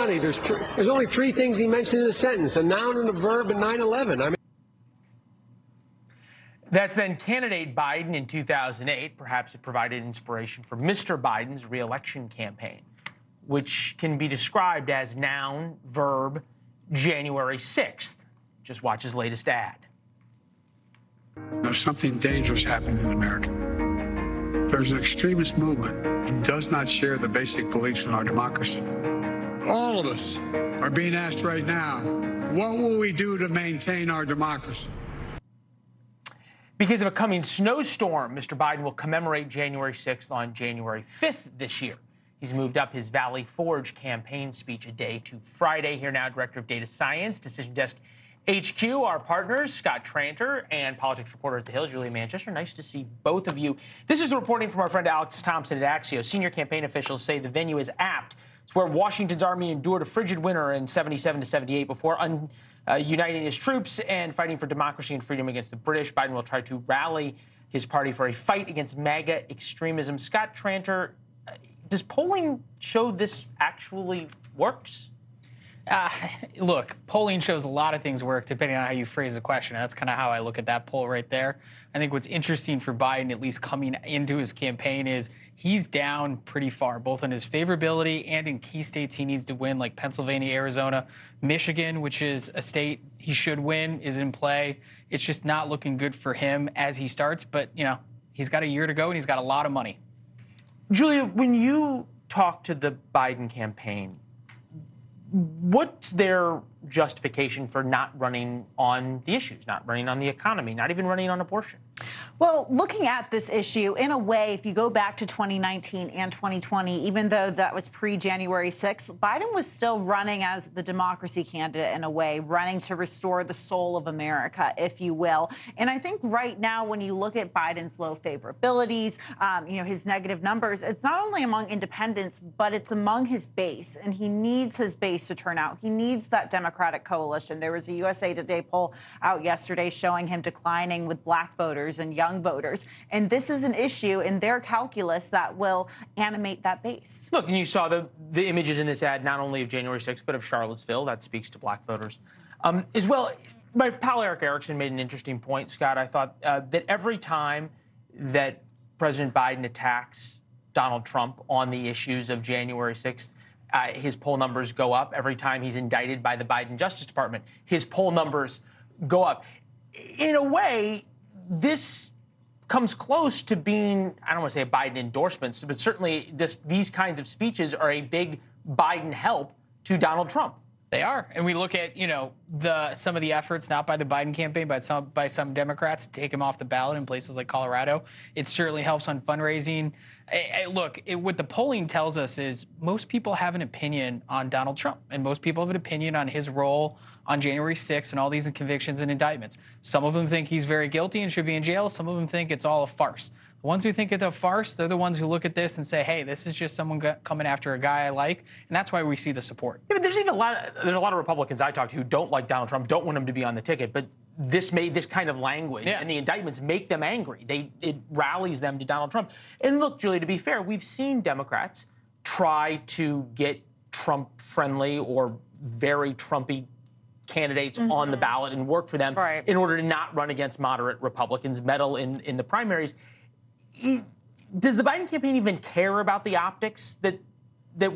funny. There's only three things he mentioned in a sentence: a noun and a verb and 9/11. I mean. That's then candidate Biden in 2008. Perhaps it provided inspiration for Mr. Biden's re-election campaign, which can be described as noun, verb, January 6th. Just watch his latest ad. There's something dangerous happening in America. There's an extremist movement that does not share the basic beliefs in our democracy. All of us are being asked right now, what will we do to maintain our democracy? Because of a coming snowstorm, Mr. Biden will commemorate January 6th on January 5th this year. He's moved up his Valley Forge campaign speech a day to Friday. Here now, Director of Data Science, Decision Desk HQ, our partners, Scott Tranter, and politics reporter at The Hill, Julia Manchester. Nice to see both of you. This is reporting from our friend Alex Thompson at Axios. Senior campaign officials say the venue is apt. It's where Washington's army endured a frigid winter in 77 to 78 before uniting his troops and fighting for democracy and freedom against the British. Biden will try to rally his party for a fight against MAGA extremism. Scott Tranter, does polling show this actually works? Look, polling shows a lot of things work depending on how you phrase the question. That's kind of how I look at that poll right there. I think what's interesting for Biden, at least coming into his campaign, is he's down pretty far, both in his favorability and in key states he needs to win, like Pennsylvania, Arizona, Michigan, which is a state he should win, is in play. It's just not looking good for him as he starts. But, you know, he's got a year to go and he's got a lot of money. Julia, when you talk to the Biden campaign, what's their justification for not running on the issues, not running on the economy, not even running on abortion? Well, looking at this issue, in a way, if you go back to 2019 and 2020, even though that was pre-January 6th, Biden was still running as the democracy candidate in a way, running to restore the soul of America, if you will. And I think right now, when you look at Biden's low favorabilities, his negative numbers, it's not only among independents, but it's among his base. And he needs his base to turn out. He needs that Democratic coalition. There was a USA Today poll out yesterday showing him declining with black voters and young voters. And this is an issue in their calculus that will animate that base. Look, and you saw the images in this ad, not only of January 6th, but of Charlottesville. That speaks to black voters as well. My pal Eric Erickson made an interesting point, Scott. I thought that every time that President Biden attacks Donald Trump on the issues of January 6th, his poll numbers go up. Every time he's indicted by the Biden Justice Department, his poll numbers go up. In a way, this comes close to being, I don't want to say a Biden endorsement, but certainly these kinds of speeches are a big Biden help to Donald Trump. They are. And we look at, some of the efforts, not by the Biden campaign, but by some Democrats to take him off the ballot in places like Colorado. It certainly helps on fundraising. Look, what the polling tells us is most people have an opinion on Donald Trump, and most people have an opinion on his role on January 6th and all these convictions and indictments. Some of them think he's very guilty and should be in jail. Some of them think it's all a farce. The ones who think it's a farce, they're the ones who look at this and say, hey, this is just someone coming after a guy I like, and that's why we see the support. Yeah, but there's a lot of Republicans I talk to who don't like Donald Trump, don't want him to be on the ticket, but this kind of language and the indictments make them angry. It rallies them to Donald Trump. And look, Julie, to be fair, we've seen Democrats try to get Trump-friendly or very Trumpy candidates on the ballot and work for them in order to not run against moderate Republicans, meddle in the primaries. Does the Biden campaign even care about the optics that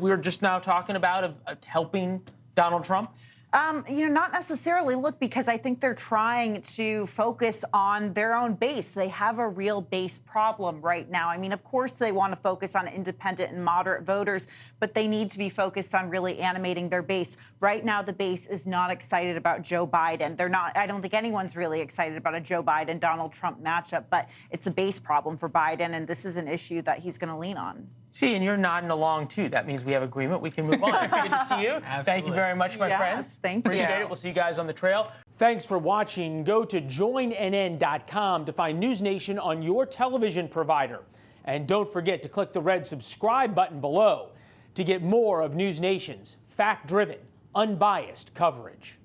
we're just now talking about of helping Donald Trump? Not necessarily. Look, because I think they're trying to focus on their own base. They have a real base problem right now. I mean, of course, they want to focus on independent and moderate voters, but they need to be focused on really animating their base. Right now, the base is not excited about Joe Biden. They're not. I don't think anyone's really excited about a Joe Biden-Donald Trump matchup, but it's a base problem for Biden, and this is an issue that he's going to lean on. See, and you're nodding along, too. That means we have agreement. We can move on. It's good to see you. Absolutely. Thank you very much, my friends. Thank you. Appreciate it. We'll see you guys on the trail. Thanks for watching. Go to joinnn.com to find NewsNation on your television provider. And don't forget to click the red subscribe button below to get more of NewsNation's fact-driven, unbiased coverage.